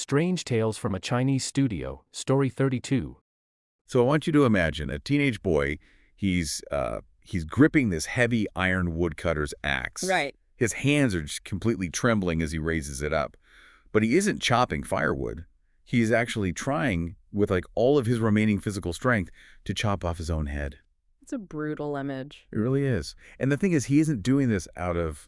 Strange Tales from a Chinese Studio, Story 32. So I want you to imagine a teenage boy. He's gripping this heavy iron woodcutter's axe. Right. His hands are just completely trembling as he raises it up. But he isn't chopping firewood. He's actually trying, with like all of his remaining physical strength, to chop off his own head. It's a brutal image. It really is. And the thing is, he isn't doing this out of,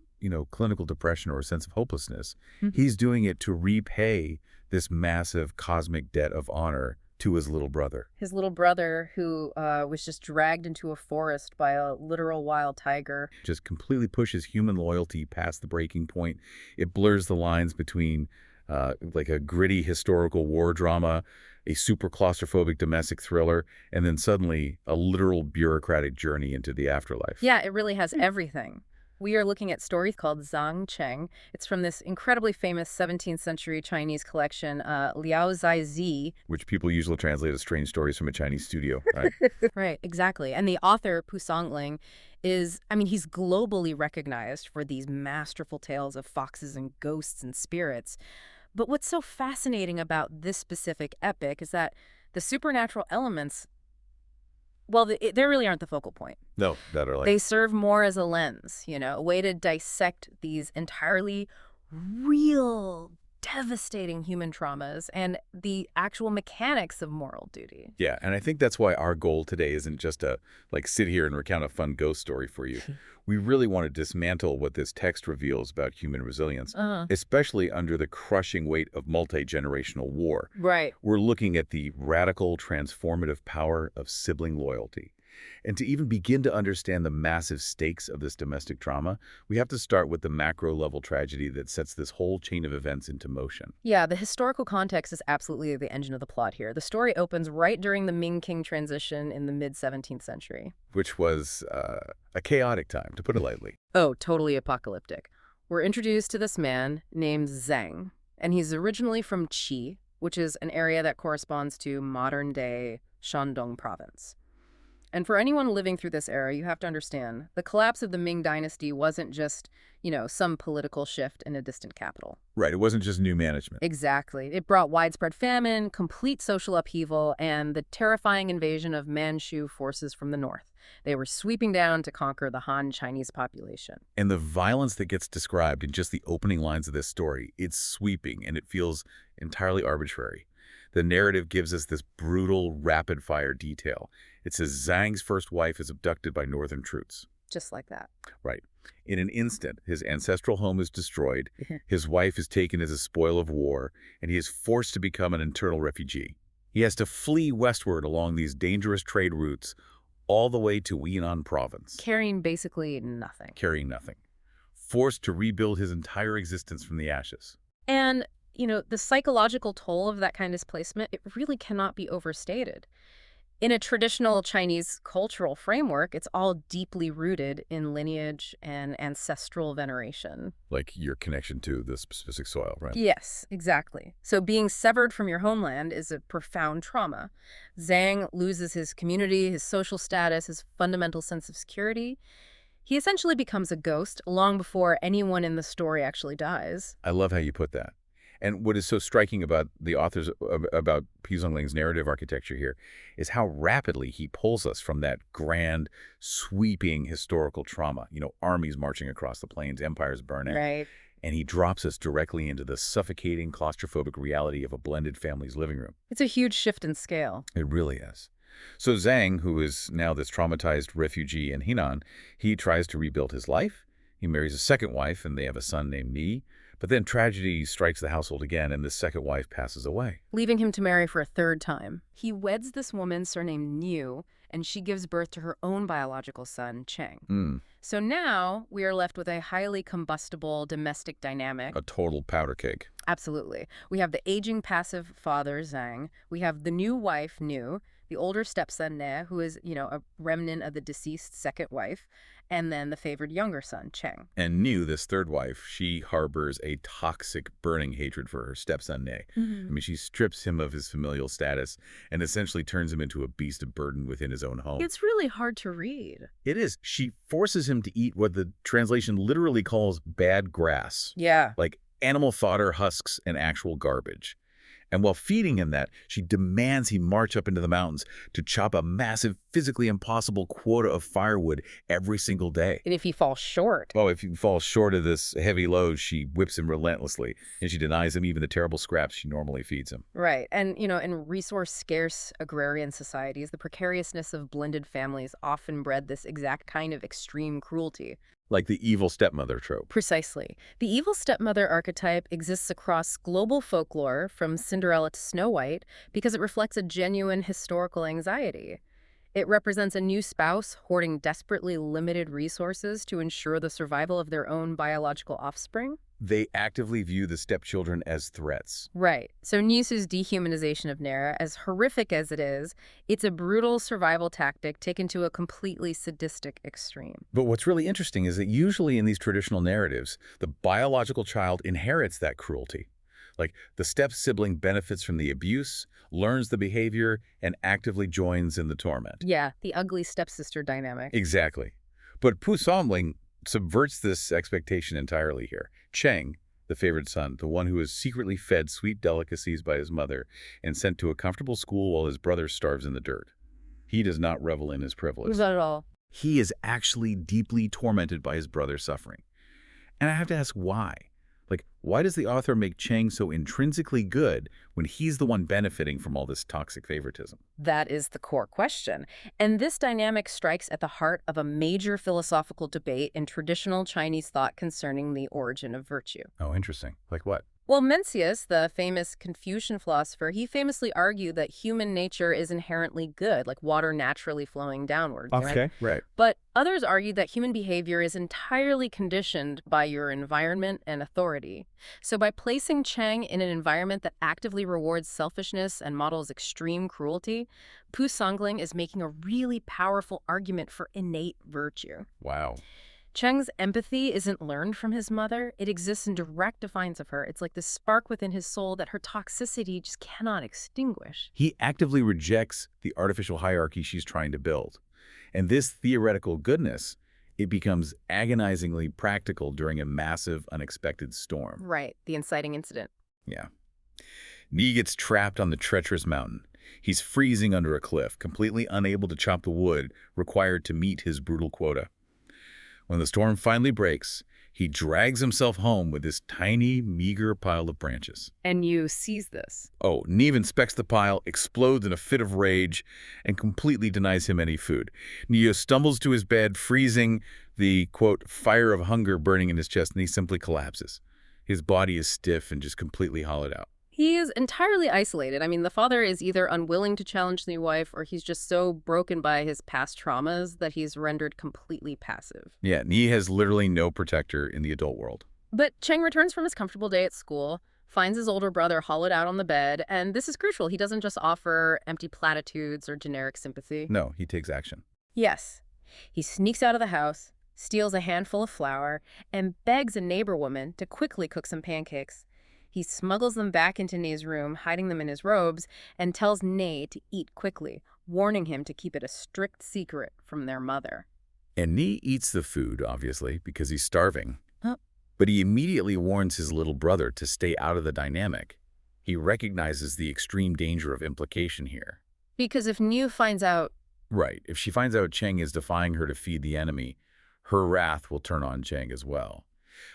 clinical depression or a sense of hopelessness. He's doing it to repay this massive cosmic debt of honor to his little brother. His little brother who was just dragged into a forest by a literal wild tiger. Just completely pushes human loyalty past the breaking point. It blurs the lines between like a gritty historical war drama, a super claustrophobic domestic thriller, and then suddenly a literal bureaucratic journey into the afterlife. Yeah, it really has everything. We are looking at stories called Zhang Cheng. It's from this incredibly famous 17th century Chinese collection, Liao Zai Zi. Which people usually translate as strange stories from a Chinese studio, right? Right, exactly. And the author, Pu Songling, he's globally recognized for these masterful tales of foxes and ghosts and spirits. But what's so fascinating about this specific epic is that the supernatural elements, they really aren't the focal point. No, that are like... They serve more as a lens, a way to dissect these entirely real, devastating human traumas and the actual mechanics of moral duty. Yeah, and I think that's why our goal today isn't just to sit here and recount a fun ghost story for you. We really want to dismantle what this text reveals about human resilience, especially under the crushing weight of multi-generational war. Right. We're looking at the radical, transformative power of sibling loyalty. And to even begin to understand the massive stakes of this domestic trauma, we have to start with the macro-level tragedy that sets this whole chain of events into motion. Yeah, the historical context is absolutely the engine of the plot here. The story opens right during the Ming Qing transition in the mid-17th century. Which was a chaotic time, to put it lightly. Oh, totally apocalyptic. We're introduced to this man named Zhang, and he's originally from Qi, which is an area that corresponds to modern-day Shandong province. And for anyone living through this era, you have to understand, the collapse of the Ming dynasty wasn't just, some political shift in a distant capital. Right, it wasn't just new management. Exactly. It brought widespread famine, complete social upheaval, and the terrifying invasion of Manchu forces from the north. They were sweeping down to conquer the Han Chinese population. And the violence that gets described in just the opening lines of this story, it's sweeping and it feels entirely arbitrary. The narrative gives us this brutal, rapid-fire detail. It says Zhang's first wife is abducted by northern troops. Just like that. Right. In an instant, his ancestral home is destroyed, his wife is taken as a spoil of war, and he is forced to become an internal refugee. He has to flee westward along these dangerous trade routes all the way to Hunan province. Carrying basically nothing. Carrying nothing. Forced to rebuild his entire existence from the ashes. And the psychological toll of that kind of displacement, it really cannot be overstated. In a traditional Chinese cultural framework, it's all deeply rooted in lineage and ancestral veneration. Like your connection to the specific soil, right? Yes, exactly. So being severed from your homeland is a profound trauma. Zhang loses his community, his social status, his fundamental sense of security. He essentially becomes a ghost long before anyone in the story actually dies. I love how you put that. And what is so striking about the authors, about Pu Songling's narrative architecture here, is how rapidly he pulls us from that grand, sweeping historical trauma, armies marching across the plains, empires burning. Right. And he drops us directly into the suffocating, claustrophobic reality of a blended family's living room. It's a huge shift in scale. It really is. So Zhang, who is now this traumatized refugee in Henan, he tries to rebuild his life. He marries a second wife, and they have a son named Ni. But then tragedy strikes the household again, and the second wife passes away, leaving him to marry for a third time. He weds this woman surnamed Niu, and she gives birth to her own biological son, Cheng. So now we are left with a highly combustible domestic dynamic. A total powder keg. Absolutely. We have the aging passive father, Zhang. We have the new wife, Niu, the older stepson, Ne, who is, a remnant of the deceased second wife, and then the favored younger son, Cheng. And Niu, this third wife, she harbors a toxic, burning hatred for her stepson, Ne. She strips him of his familial status and essentially turns him into a beast of burden within his own home. It's really hard to read. It is. She forces him to eat what the translation literally calls bad grass. Yeah. Like animal fodder, husks, and actual garbage. And while feeding him that, she demands he march up into the mountains to chop a massive, physically impossible quota of firewood every single day. And if he falls short. Well, if he falls short of this heavy load, she whips him relentlessly, and she denies him even the terrible scraps she normally feeds him. Right. And, in resource-scarce agrarian societies, the precariousness of blended families often bred this exact kind of extreme cruelty. Like the evil stepmother trope. Precisely. The evil stepmother archetype exists across global folklore, from Cinderella to Snow White, because it reflects a genuine historical anxiety. It represents a new spouse hoarding desperately limited resources to ensure the survival of their own biological offspring. They actively view the stepchildren as threats. Right. So Niusu's dehumanization of Nera, as horrific as it is, it's a brutal survival tactic taken to a completely sadistic extreme. But what's really interesting is that usually in these traditional narratives, the biological child inherits that cruelty. Like, the step-sibling benefits from the abuse, learns the behavior, and actively joins in the torment. Yeah, the ugly stepsister dynamic. Exactly. But Pu Songling subverts this expectation entirely here. Cheng, the favored son, the one who is secretly fed sweet delicacies by his mother and sent to a comfortable school while his brother starves in the dirt. He does not revel in his privilege. Not at all. He is actually deeply tormented by his brother's suffering. And I have to ask why. Like, why does the author make Cheng so intrinsically good when he's the one benefiting from all this toxic favoritism? That is the core question. And this dynamic strikes at the heart of a major philosophical debate in traditional Chinese thought concerning the origin of virtue. Oh, interesting. Like what? Well, Mencius, the famous Confucian philosopher, he famously argued that human nature is inherently good, like water naturally flowing downward. Okay, right. But others argued that human behavior is entirely conditioned by your environment and authority. So by placing Cheng in an environment that actively rewards selfishness and models extreme cruelty, Pu Songling is making a really powerful argument for innate virtue. Wow. Cheng's empathy isn't learned from his mother. It exists in direct defiance of her. It's like the spark within his soul that her toxicity just cannot extinguish. He actively rejects the artificial hierarchy she's trying to build. And this theoretical goodness, it becomes agonizingly practical during a massive, unexpected storm. Right, the inciting incident. Yeah. Ni gets trapped on the treacherous mountain. He's freezing under a cliff, completely unable to chop the wood required to meet his brutal quota. When the storm finally breaks, he drags himself home with this tiny, meager pile of branches. And you seize this. Oh, Neve inspects the pile, explodes in a fit of rage, and completely denies him any food. Neo stumbles to his bed, freezing, the, quote, fire of hunger burning in his chest, and he simply collapses. His body is stiff and just completely hollowed out. He is entirely isolated. I mean, the father is either unwilling to challenge the wife, or he's just so broken by his past traumas that he's rendered completely passive. Yeah, Ni has literally no protector in the adult world. But Cheng returns from his comfortable day at school, finds his older brother hollowed out on the bed, and this is crucial. He doesn't just offer empty platitudes or generic sympathy. No, he takes action. Yes. He sneaks out of the house, steals a handful of flour, and begs a neighbor woman to quickly cook some pancakes. He smuggles them back into Nei's room, hiding them in his robes, and tells Nei to eat quickly, warning him to keep it a strict secret from their mother. And Ni eats the food, obviously, because he's starving. Oh. But he immediately warns his little brother to stay out of the dynamic. He recognizes the extreme danger of implication here. Because if Niu finds out... Right. If she finds out Cheng is defying her to feed the enemy, her wrath will turn on Cheng as well.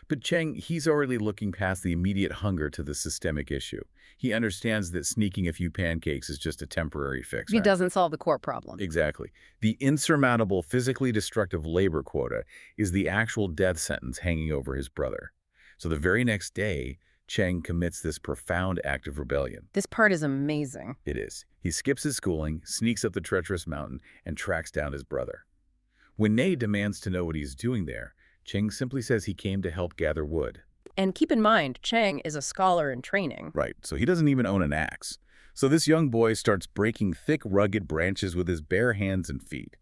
But Cheng, he's already looking past the immediate hunger to the systemic issue. He understands that sneaking a few pancakes is just a temporary fix. It doesn't solve the core problem. Exactly. The insurmountable, physically destructive labor quota is the actual death sentence hanging over his brother. So the very next day, Cheng commits this profound act of rebellion. This part is amazing. It is. He skips his schooling, sneaks up the treacherous mountain, and tracks down his brother. When Nei demands to know what he's doing there, Cheng simply says he came to help gather wood. And keep in mind, Cheng is a scholar in training. Right, so he doesn't even own an axe. So this young boy starts breaking thick, rugged branches with his bare hands and feet.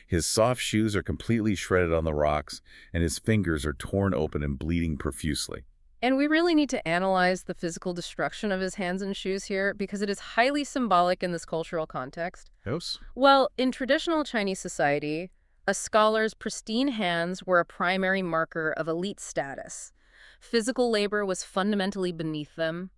His soft shoes are completely shredded on the rocks, and his fingers are torn open and bleeding profusely. And we really need to analyze the physical destruction of his hands and shoes here, because it is highly symbolic in this cultural context. Yes? Well, in traditional Chinese society, a scholar's pristine hands were a primary marker of elite status. Physical labor was fundamentally beneath them.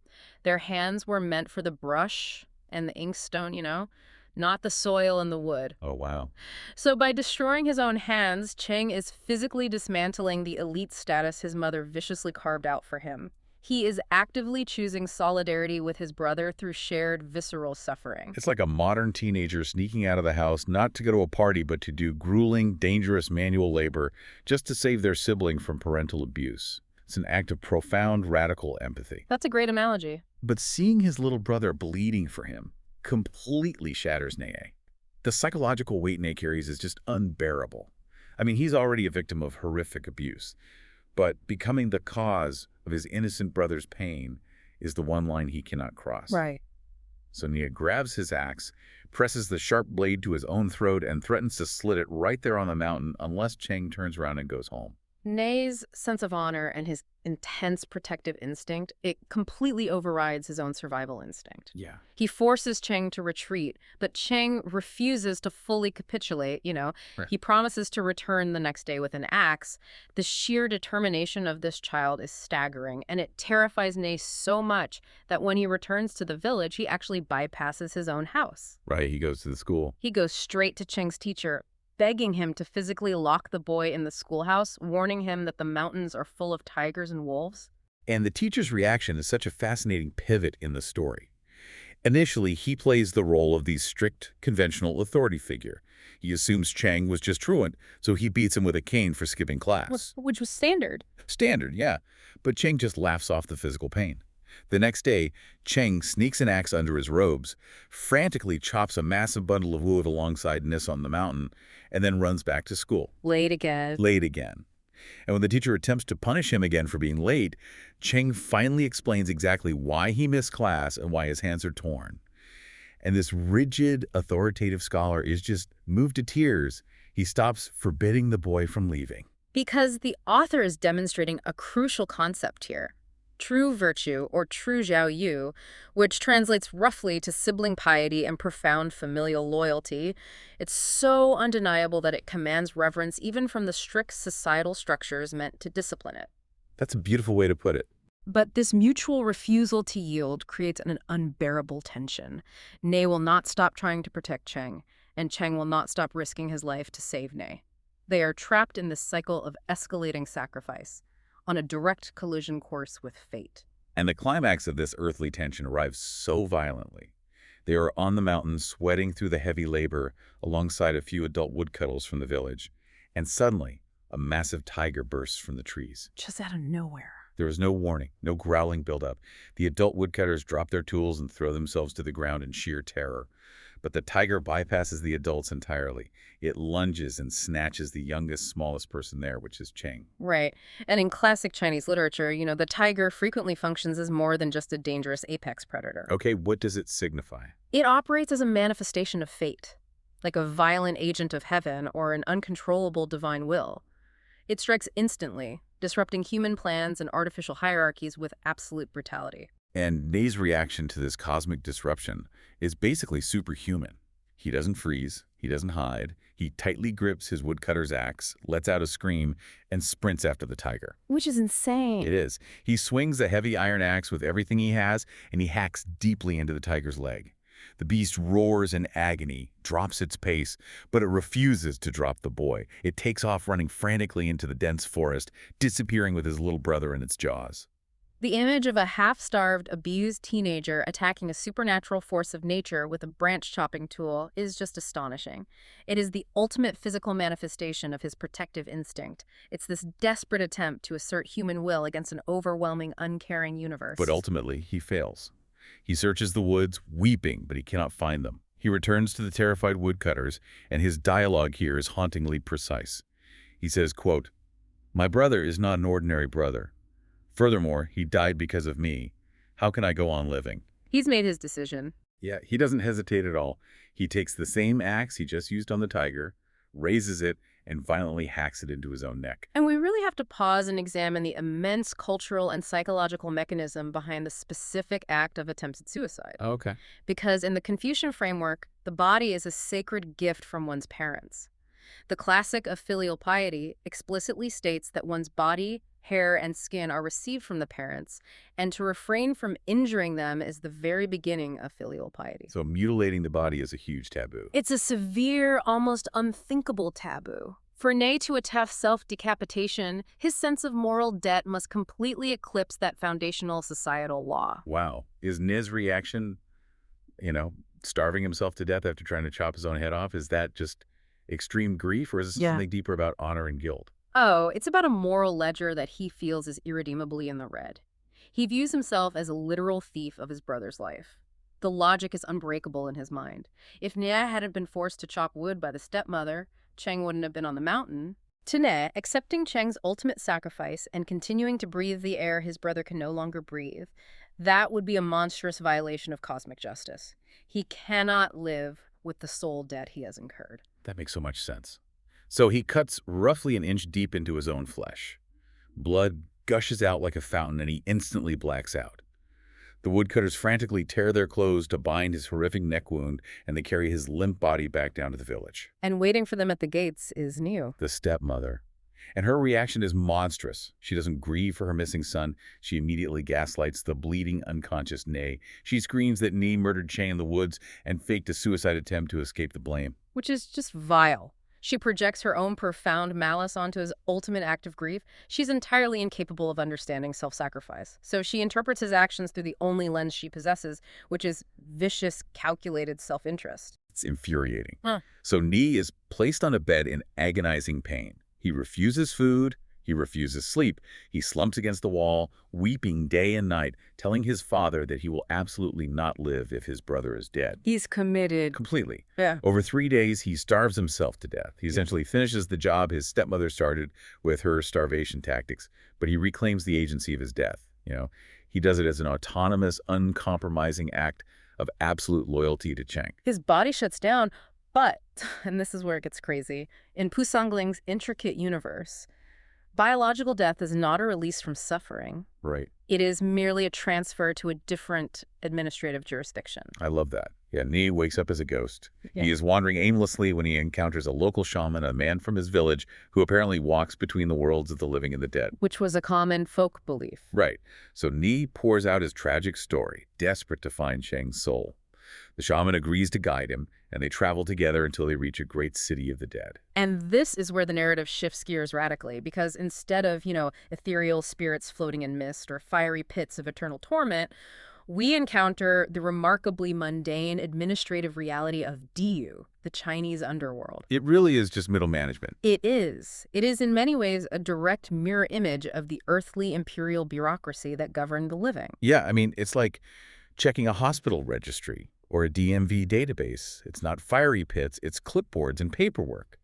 Their hands were meant for the brush and the inkstone, not the soil and the wood. Oh, wow. So by destroying his own hands, Cheng is physically dismantling the elite status his mother viciously carved out for him. He is actively choosing solidarity with his brother through shared visceral suffering. It's like a modern teenager sneaking out of the house not to go to a party but to do grueling, dangerous manual labor just to save their sibling from parental abuse. It's an act of profound, radical empathy. That's a great analogy. But seeing his little brother bleeding for him completely shatters Nae. The psychological weight Nae carries is just unbearable. I mean, he's already a victim of horrific abuse, but becoming the cause of his innocent brother's pain is the one line he cannot cross. Right. So Nia grabs his axe, presses the sharp blade to his own throat, and threatens to slit it right there on the mountain unless Cheng turns around and goes home. Nae's sense of honor and his intense protective instinct, it completely overrides his own survival instinct. Yeah. He forces Cheng to retreat, but Cheng refuses to fully capitulate, Right. He promises to return the next day with an axe. The sheer determination of this child is staggering, and it terrifies Nae so much that when he returns to the village, he actually bypasses his own house. Right, he goes to the school. He goes straight to Cheng's teacher, begging him to physically lock the boy in the schoolhouse, warning him that the mountains are full of tigers and wolves. And the teacher's reaction is such a fascinating pivot in the story. Initially, he plays the role of the strict, conventional authority figure. He assumes Cheng was just truant, so he beats him with a cane for skipping class. Which was standard. Standard, yeah. But Cheng just laughs off the physical pain. The next day, Cheng sneaks an axe under his robes, frantically chops a massive bundle of wood alongside Nis on the mountain, and then runs back to school. Late again. Late again. And when the teacher attempts to punish him again for being late, Cheng finally explains exactly why he missed class and why his hands are torn. And this rigid, authoritative scholar is just moved to tears. He stops forbidding the boy from leaving. Because the author is demonstrating a crucial concept here. True virtue, or true Xiaoyu, which translates roughly to sibling piety and profound familial loyalty. It's so undeniable that it commands reverence even from the strict societal structures meant to discipline it. That's a beautiful way to put it. But this mutual refusal to yield creates an unbearable tension. Nae will not stop trying to protect Cheng, and Cheng will not stop risking his life to save Nae. They are trapped in this cycle of escalating sacrifice, on a direct collision course with fate. And the climax of this earthly tension arrives so violently. They are on the mountain, sweating through the heavy labor alongside a few adult woodcutters from the village. And suddenly, a massive tiger bursts from the trees. Just out of nowhere. There is no warning, no growling buildup. The adult woodcutters drop their tools and throw themselves to the ground in sheer terror. But the tiger bypasses the adults entirely. It lunges and snatches the youngest, smallest person there, which is Cheng. Right. And in classic Chinese literature, the tiger frequently functions as more than just a dangerous apex predator. Okay, what does it signify? It operates as a manifestation of fate, like a violent agent of heaven or an uncontrollable divine will. It strikes instantly, disrupting human plans and artificial hierarchies with absolute brutality. And Nae's reaction to this cosmic disruption is basically superhuman. He doesn't freeze, he doesn't hide, he tightly grips his woodcutter's axe, lets out a scream, and sprints after the tiger. Which is insane. It is. He swings the heavy iron axe with everything he has, and he hacks deeply into the tiger's leg. The beast roars in agony, drops its pace, but it refuses to drop the boy. It takes off running frantically into the dense forest, disappearing with his little brother in its jaws. The image of a half-starved, abused teenager attacking a supernatural force of nature with a branch-chopping tool is just astonishing. It is the ultimate physical manifestation of his protective instinct. It's this desperate attempt to assert human will against an overwhelming, uncaring universe. But ultimately, he fails. He searches the woods, weeping, but he cannot find them. He returns to the terrified woodcutters, and his dialogue here is hauntingly precise. He says, quote, "My brother is not an ordinary brother. Furthermore, he died because of me. How can I go on living?" He's made his decision. Yeah, he doesn't hesitate at all. He takes the same axe he just used on the tiger, raises it, and violently hacks it into his own neck. And we really have to pause and examine the immense cultural and psychological mechanism behind the specific act of attempted suicide. Okay. Because in the Confucian framework, the body is a sacred gift from one's parents. The classic of filial piety explicitly states that one's body, hair, and skin are received from the parents, and to refrain from injuring them is the very beginning of filial piety. So mutilating the body is a huge taboo. It's a severe, almost unthinkable taboo. For Ne to attempt self-decapitation, his sense of moral debt must completely eclipse that foundational societal law. Wow. Is Niz's reaction, starving himself to death after trying to chop his own head off, is that just extreme grief, or is this something deeper about honor and guilt? Oh, it's about a moral ledger that he feels is irredeemably in the red. He views himself as a literal thief of his brother's life. The logic is unbreakable in his mind. If Ne hadn't been forced to chop wood by the stepmother, Cheng wouldn't have been on the mountain. To Ne, accepting Cheng's ultimate sacrifice and continuing to breathe the air his brother can no longer breathe, that would be a monstrous violation of cosmic justice. He cannot live with the soul debt he has incurred. That makes so much sense. So he cuts roughly an inch deep into his own flesh. Blood gushes out like a fountain, and he instantly blacks out. The woodcutters frantically tear their clothes to bind his horrific neck wound, and they carry his limp body back down to the village. And waiting for them at the gates is Niu, the stepmother. And her reaction is monstrous. She doesn't grieve for her missing son. She immediately gaslights the bleeding, unconscious Ne. She screams that Ne murdered Cheng in the woods and faked a suicide attempt to escape the blame. Which is just vile. She projects her own profound malice onto his ultimate act of grief. She's entirely incapable of understanding self-sacrifice. So she interprets his actions through the only lens she possesses, which is vicious, calculated self-interest. It's infuriating. So Ne is placed on a bed in agonizing pain. He refuses food. He refuses sleep. He slumps against the wall, weeping day and night, telling his father that he will absolutely not live if his brother is dead. He's committed. Completely. Yeah. Over 3 days, he starves himself to death. He essentially finishes the job his stepmother started with her starvation tactics, but he reclaims the agency of his death. He does it as an autonomous, uncompromising act of absolute loyalty to Cheng. His body shuts down, but, and this is where it gets crazy, in Pusangling's intricate universe, biological death is not a release from suffering. Right. It is merely a transfer to a different administrative jurisdiction. I love that. Yeah, Ne wakes up as a ghost. Yeah. He is wandering aimlessly when he encounters a local shaman, a man from his village, who apparently walks between the worlds of the living and the dead. Which was a common folk belief. Right. So Ne pours out his tragic story, desperate to find Cheng's soul. The shaman agrees to guide him, and they travel together until they reach a great city of the dead. And this is where the narrative shifts gears radically, because instead of, ethereal spirits floating in mist or fiery pits of eternal torment, we encounter the remarkably mundane administrative reality of Diyu, the Chinese underworld. It really is just middle management. It is. It is in many ways a direct mirror image of the earthly imperial bureaucracy that governed the living. Yeah, it's like checking a hospital registry or a DMV database. It's not fiery pits, it's clipboards and paperwork.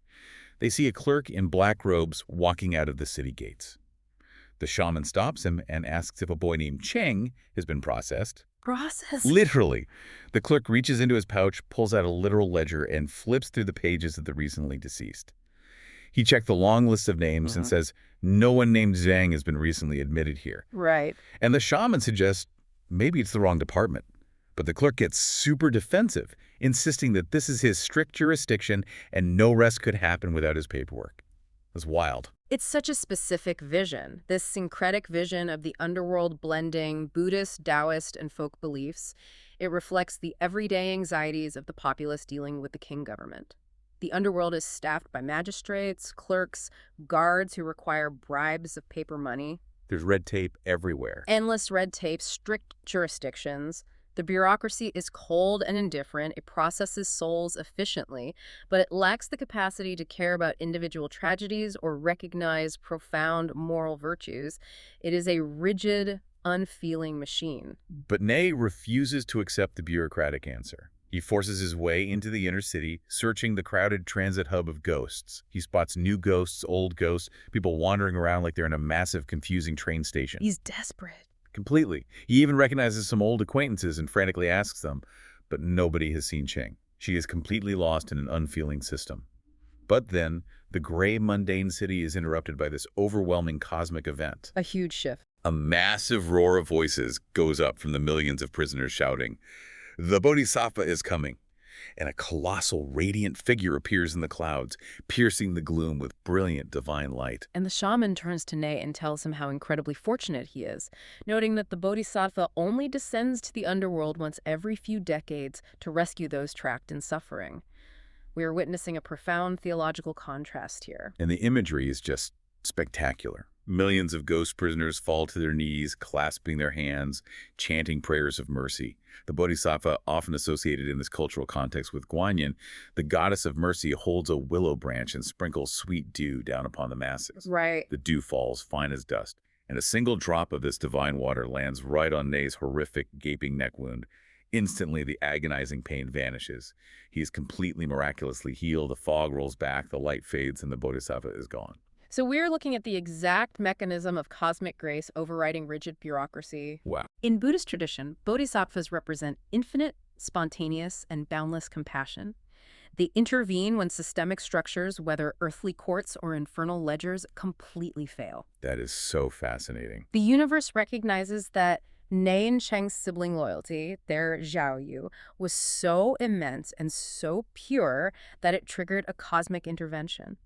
They see a clerk in black robes walking out of the city gates. The shaman stops him and asks if a boy named Cheng has been processed. Processed? Literally. The clerk reaches into his pouch, pulls out a literal ledger, and flips through the pages of the recently deceased. He checked the long list of names and says, no one named Zhang has been recently admitted here. Right. And the shaman suggests maybe it's the wrong department. But the clerk gets super defensive, insisting that this is his strict jurisdiction and no rest could happen without his paperwork. That's wild. It's such a specific vision, this syncretic vision of the underworld blending Buddhist, Taoist, and folk beliefs. It reflects the everyday anxieties of the populace dealing with the king government. The underworld is staffed by magistrates, clerks, guards who require bribes of paper money. There's red tape everywhere. Endless red tape, strict jurisdictions. The bureaucracy is cold and indifferent. It processes souls efficiently, but it lacks the capacity to care about individual tragedies or recognize profound moral virtues. It is a rigid, unfeeling machine. But Ne refuses to accept the bureaucratic answer. He forces his way into the inner city, searching the crowded transit hub of ghosts. He spots new ghosts, old ghosts, people wandering around like they're in a massive, confusing train station. He's desperate. Completely. He even recognizes some old acquaintances and frantically asks them, but nobody has seen Cheng. She is completely lost in an unfeeling system. But then, the gray, mundane city is interrupted by this overwhelming cosmic event. A huge shift. A massive roar of voices goes up from the millions of prisoners shouting, "The Bodhisattva is coming!" and a colossal radiant figure appears in the clouds, piercing the gloom with brilliant divine light. And the shaman turns to Ne and tells him how incredibly fortunate he is, noting that the bodhisattva only descends to the underworld once every few decades to rescue those trapped in suffering. We are witnessing a profound theological contrast here. And the imagery is just spectacular. Millions of ghost prisoners fall to their knees, clasping their hands, chanting prayers of mercy. The bodhisattva, often associated in this cultural context with Guanyin, the goddess of mercy, holds a willow branch and sprinkles sweet dew down upon the masses. Right. The dew falls fine as dust, and a single drop of this divine water lands right on Ne's horrific, gaping neck wound. Instantly, the agonizing pain vanishes. He is completely miraculously healed. The fog rolls back, the light fades, and the bodhisattva is gone. So we're looking at the exact mechanism of cosmic grace overriding rigid bureaucracy. Wow. In Buddhist tradition, bodhisattvas represent infinite, spontaneous, and boundless compassion. They intervene when systemic structures, whether earthly courts or infernal ledgers, completely fail. That is so fascinating. The universe recognizes that Ne and Cheng's sibling loyalty, their Xiaoyu, was so immense and so pure that it triggered a cosmic intervention.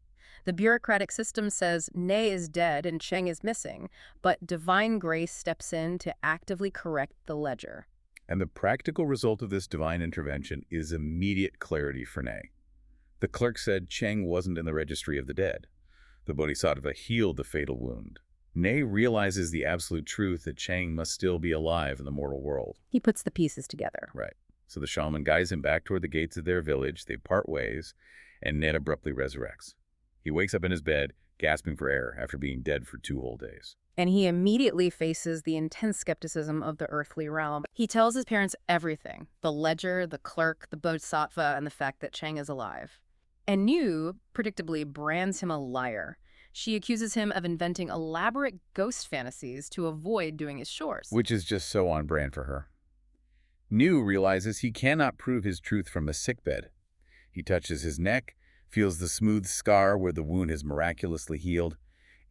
The bureaucratic system says Ne is dead and Cheng is missing, but divine grace steps in to actively correct the ledger. And the practical result of this divine intervention is immediate clarity for Ne. The clerk said Cheng wasn't in the registry of the dead. The bodhisattva healed the fatal wound. Ne realizes the absolute truth that Cheng must still be alive in the mortal world. He puts the pieces together. Right. So the shaman guides him back toward the gates of their village. They part ways, and Ne abruptly resurrects. He wakes up in his bed, gasping for air after being dead for 2 whole days. And he immediately faces the intense skepticism of the earthly realm. He tells his parents everything: the ledger, the clerk, the bodhisattva, and the fact that Cheng is alive. And Nu, predictably, brands him a liar. She accuses him of inventing elaborate ghost fantasies to avoid doing his chores. Which is just so on brand for her. Nu realizes he cannot prove his truth from a sickbed. He touches his neck, feels the smooth scar where the wound has miraculously healed,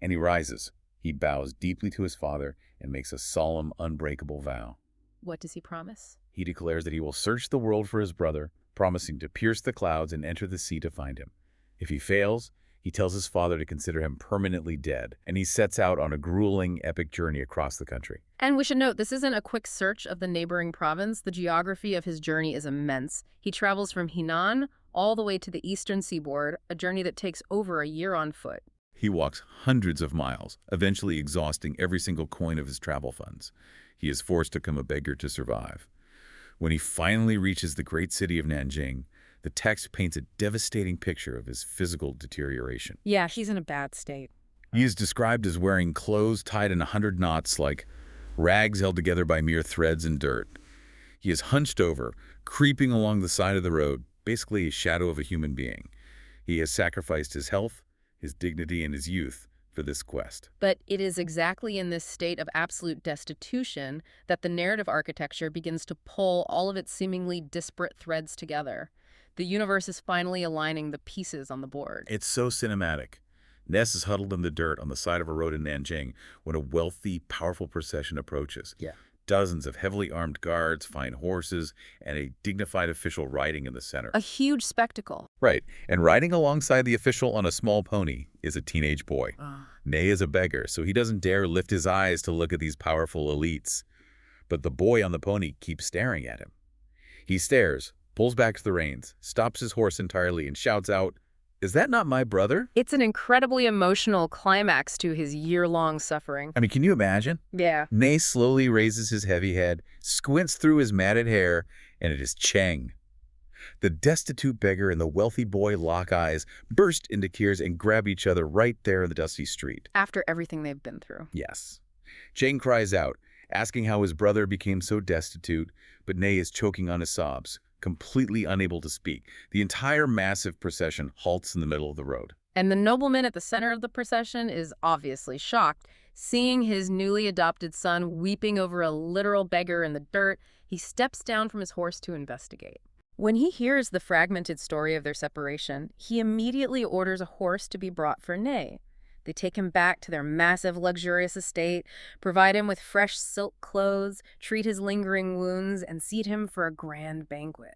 and he rises. He bows deeply to his father and makes a solemn, unbreakable vow. What does he promise? He declares that he will search the world for his brother, promising to pierce the clouds and enter the sea to find him. If he fails, he tells his father to consider him permanently dead, and he sets out on a grueling, epic journey across the country. And we should note, this isn't a quick search of the neighboring province. The geography of his journey is immense. He travels from Henan all the way to the eastern seaboard, a journey that takes over a year on foot. He walks hundreds of miles, eventually exhausting every single coin of his travel funds. He is forced to become a beggar to survive. When he finally reaches the great city of Nanjing, the text paints a devastating picture of his physical deterioration. Yeah, he's in a bad state. He is described as wearing clothes tied in 100 knots like rags held together by mere threads and dirt. He is hunched over, creeping along the side of the road, basically a shadow of a human being. He has sacrificed his health, his dignity, and his youth for this quest. But it is exactly in this state of absolute destitution that the narrative architecture begins to pull all of its seemingly disparate threads together. The universe is finally aligning the pieces on the board. It's so cinematic. Ness is huddled in the dirt on the side of a road in Nanjing when a wealthy, powerful procession approaches. Yeah. Dozens of heavily armed guards, fine horses, and a dignified official riding in the center. A huge spectacle. Right, and riding alongside the official on a small pony is a teenage boy. Ne is a beggar, so he doesn't dare lift his eyes to look at these powerful elites. But the boy on the pony keeps staring at him. He stares, pulls back the reins, stops his horse entirely, and shouts out, "Is that not my brother?" It's an incredibly emotional climax to his year-long suffering. I mean, can you imagine? Yeah. Ne slowly raises his heavy head, squints through his matted hair, and it is Cheng. The destitute beggar and the wealthy boy lock eyes, burst into tears, and grab each other right there in the dusty street. After everything they've been through. Yes. Cheng cries out, asking how his brother became so destitute, but Ne is choking on his sobs, completely unable to speak. The entire massive procession halts in the middle of the road. And the nobleman at the center of the procession is obviously shocked. Seeing his newly adopted son weeping over a literal beggar in the dirt, he steps down from his horse to investigate. When he hears the fragmented story of their separation, he immediately orders a horse to be brought for Ne. They take him back to their massive, luxurious estate, provide him with fresh silk clothes, treat his lingering wounds, and seat him for a grand banquet.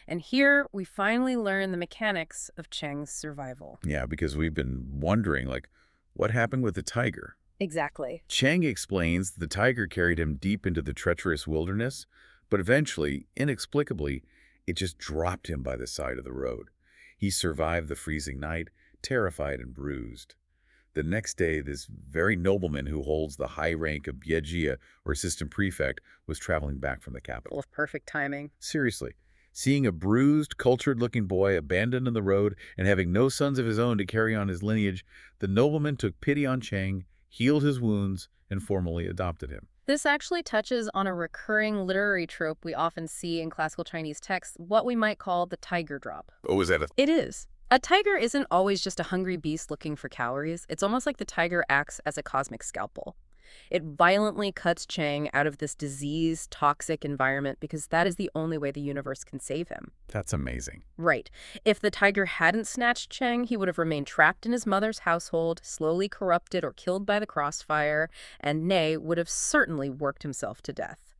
And here we finally learn the mechanics of Cheng's survival. Yeah, because we've been wondering, like, what happened with the tiger? Exactly. Chang explains the tiger carried him deep into the treacherous wilderness, but eventually, inexplicably, it just dropped him by the side of the road. He survived the freezing night, terrified and bruised. The next day, this very nobleman who holds the high rank of Biejia, or assistant prefect, was traveling back from the Full capital. of perfect timing. Seriously, seeing a bruised, cultured-looking boy abandoned on the road and having no sons of his own to carry on his lineage, the nobleman took pity on Chang, healed his wounds, and formally adopted him. This actually touches on a recurring literary trope we often see in classical Chinese texts, what we might call the tiger drop. Oh, is that a... It is. A tiger isn't always just a hungry beast looking for calories. It's almost like the tiger acts as a cosmic scalpel. It violently cuts Chang out of this diseased, toxic environment because that is the only way the universe can save him. That's amazing. Right. If the tiger hadn't snatched Chang, he would have remained trapped in his mother's household, slowly corrupted or killed by the crossfire, and Ney would have certainly worked himself to death.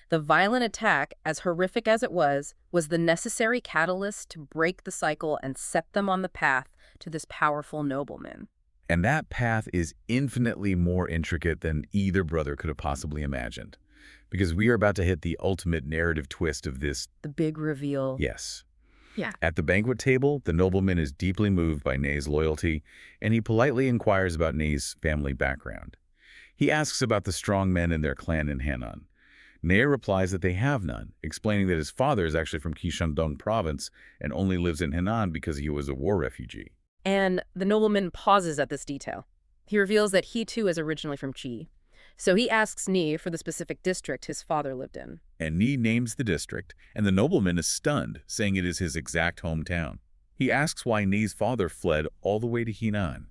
The violent attack, as horrific as it was the necessary catalyst to break the cycle and set them on the path to this powerful nobleman. And that path is infinitely more intricate than either brother could have possibly imagined. Because we are about to hit the ultimate narrative twist of this. The big reveal. Yes. Yeah. At the banquet table, the nobleman is deeply moved by Ney's loyalty, and he politely inquires about Ney's family background. He asks about the strong men in their clan in Henan. Ney replies that they have none, explaining that his father is actually from Shandong province and only lives in Henan because he was a war refugee. And the nobleman pauses at this detail. He reveals that he too is originally from Qi. So he asks Ni for the specific district his father lived in. And Ni names the district, and the nobleman is stunned, saying it is his exact hometown. He asks why Ni's father fled all the way to Henan.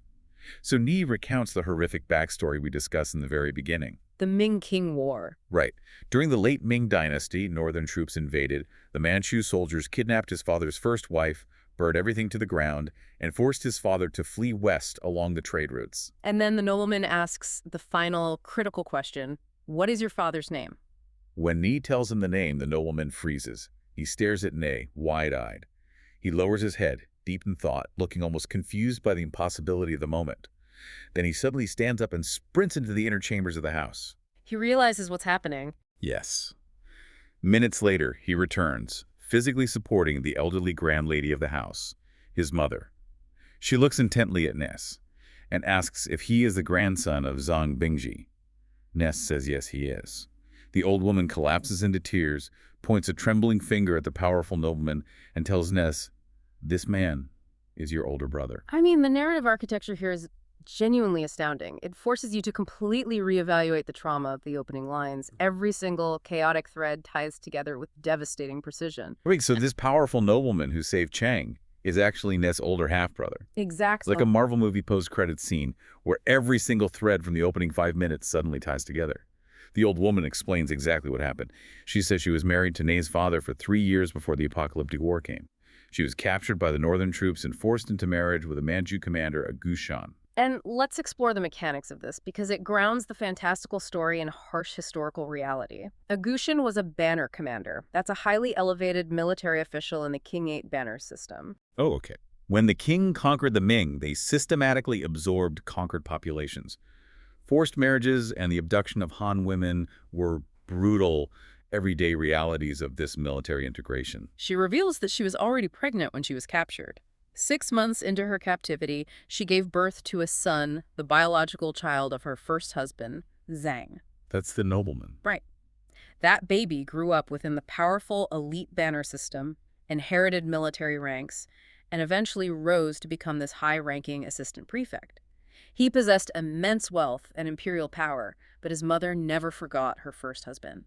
So Ni recounts the horrific backstory we discussed in the very beginning. The Ming-Qing War. Right. During the late Ming Dynasty, northern troops invaded. The Manchu soldiers kidnapped his father's first wife, burned everything to the ground, and forced his father to flee west along the trade routes. And then the nobleman asks the final critical question, what is your father's name? When Ni tells him the name, the nobleman freezes. He stares at Ney, wide-eyed. He lowers his head, deep in thought, looking almost confused by the impossibility of the moment. Then he suddenly stands up and sprints into the inner chambers of the house. He realizes what's happening. Yes. Minutes later, he returns, physically supporting the elderly grand lady of the house, his mother. She looks intently at Ness and asks if he is the grandson of Zhang Bingji. Ness says yes, he is. The old woman collapses into tears, points a trembling finger at the powerful nobleman, and tells Ness, "This man is your older brother." I mean, the narrative architecture here is genuinely astounding. It forces you to completely reevaluate the trauma of the opening lines. Every single chaotic thread ties together with devastating precision. Wait, so this powerful nobleman who saved Chang is actually Ness' older half-brother. Exactly. Like a Marvel movie post-credits scene where every single thread from the opening 5 minutes suddenly ties together. The old woman explains exactly what happened. She says she was married to Ney's father for 3 years before the apocalyptic war came. She was captured by the northern troops and forced into marriage with a Manchu commander, a Gushan. And let's explore the mechanics of this, because it grounds the fantastical story in harsh historical reality. A Gushan was a banner commander. That's a highly elevated military official in the King 8 banner system. Oh, okay. When the king conquered the Ming, they systematically absorbed conquered populations. Forced marriages and the abduction of Han women were brutal, everyday realities of this military integration. She reveals that she was already pregnant when she was captured. 6 months into her captivity, she gave birth to a son, the biological child of her first husband, Zhang. That's the nobleman. Right. That baby grew up within the powerful elite banner system, inherited military ranks, and eventually rose to become this high-ranking assistant prefect. He possessed immense wealth and imperial power, but his mother never forgot her first husband.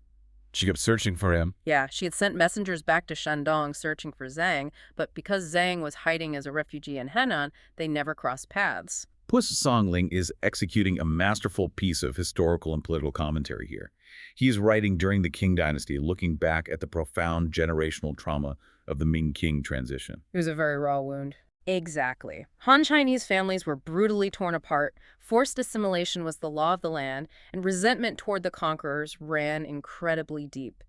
She kept searching for him. Yeah, she had sent messengers back to Shandong searching for Zhang, but because Zhang was hiding as a refugee in Henan, they never crossed paths. Puss Songling is executing a masterful piece of historical and political commentary here. He is writing during the Qing dynasty, looking back at the profound generational trauma of the Ming-Qing transition. It was a very raw wound. Exactly. Han Chinese families were brutally torn apart, forced assimilation was the law of the land, and resentment toward the conquerors ran incredibly deep.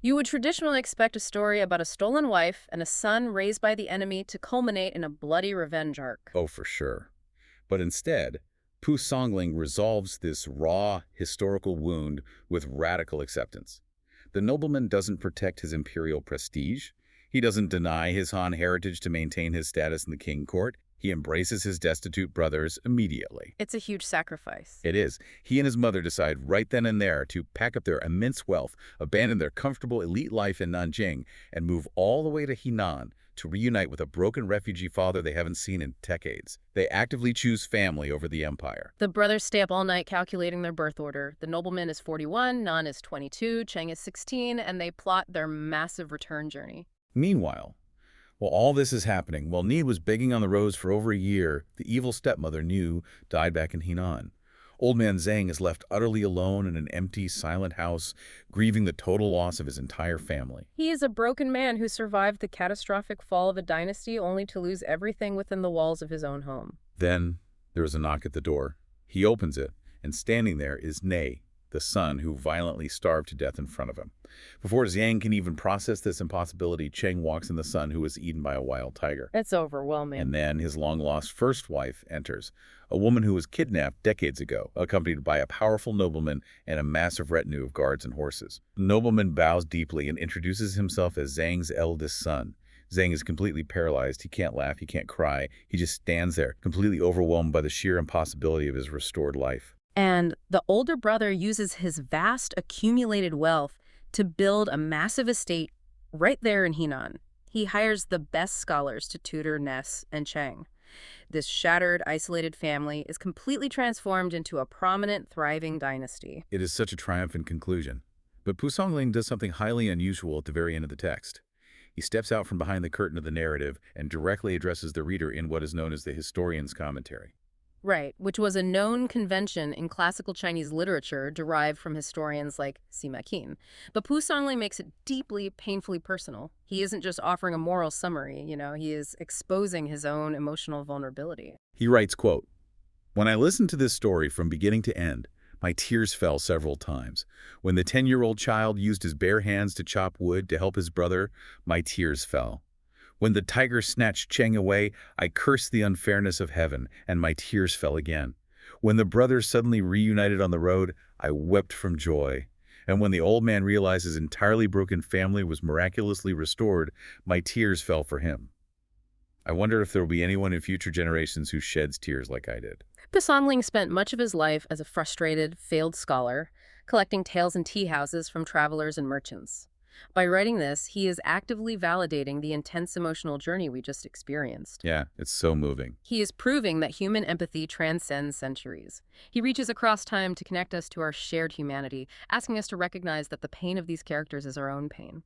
You would traditionally expect a story about a stolen wife and a son raised by the enemy to culminate in a bloody revenge arc. Oh, for sure. But instead, Pu Songling resolves this raw, historical wound with radical acceptance. The nobleman doesn't protect his imperial prestige. He doesn't deny his Han heritage to maintain his status in the king court. He embraces his destitute brothers immediately. It's a huge sacrifice. It is. He and his mother decide right then and there to pack up their immense wealth, abandon their comfortable elite life in Nanjing, and move all the way to Henan to reunite with a broken refugee father they haven't seen in decades. They actively choose family over the empire. The brothers stay up all night calculating their birth order. The nobleman is 41, Nan is 22, Cheng is 16, and they plot their massive return journey. Meanwhile, while all this is happening, while Ni was begging on the roads for over a year, the evil stepmother, Nu, died back in Henan. Old man Zhang is left utterly alone in an empty, silent house, grieving the total loss of his entire family. He is a broken man who survived the catastrophic fall of a dynasty only to lose everything within the walls of his own home. Then there is a knock at the door. He opens it, and standing there is Ne, the son who violently starved to death in front of him. Before Zhang can even process this impossibility, Cheng walks in the son who was eaten by a wild tiger. It's overwhelming. And then his long-lost first wife enters, a woman who was kidnapped decades ago, accompanied by a powerful nobleman and a massive retinue of guards and horses. The nobleman bows deeply and introduces himself as Zhang's eldest son. Zhang is completely paralyzed. He can't laugh, he can't cry. He just stands there, completely overwhelmed by the sheer impossibility of his restored life. And the older brother uses his vast accumulated wealth to build a massive estate right there in Henan. He hires the best scholars to tutor Ness and Cheng. This shattered, isolated family is completely transformed into a prominent, thriving dynasty. It is such a triumphant conclusion. But Pu Songling does something highly unusual at the very end of the text. He steps out from behind the curtain of the narrative and directly addresses the reader in what is known as the historian's commentary. Right, which was a known convention in classical Chinese literature derived from historians like Sima Qin. But Pu Songling makes it deeply, painfully personal. He isn't just offering a moral summary, he is exposing his own emotional vulnerability. He writes, quote, "When I listened to this story from beginning to end, my tears fell several times. When the 10-year-old child used his bare hands to chop wood to help his brother, my tears fell. When the tiger snatched Cheng away, I cursed the unfairness of heaven, and my tears fell again. When the brothers suddenly reunited on the road, I wept from joy. And when the old man realized his entirely broken family was miraculously restored, my tears fell for him. I wonder if there will be anyone in future generations who sheds tears like I did." Pu Songling spent much of his life as a frustrated, failed scholar, collecting tales and tea houses from travelers and merchants. By writing this, he is actively validating the intense emotional journey we just experienced. Yeah, it's so moving. He is proving that human empathy transcends centuries. He reaches across time to connect us to our shared humanity, asking us to recognize that the pain of these characters is our own pain.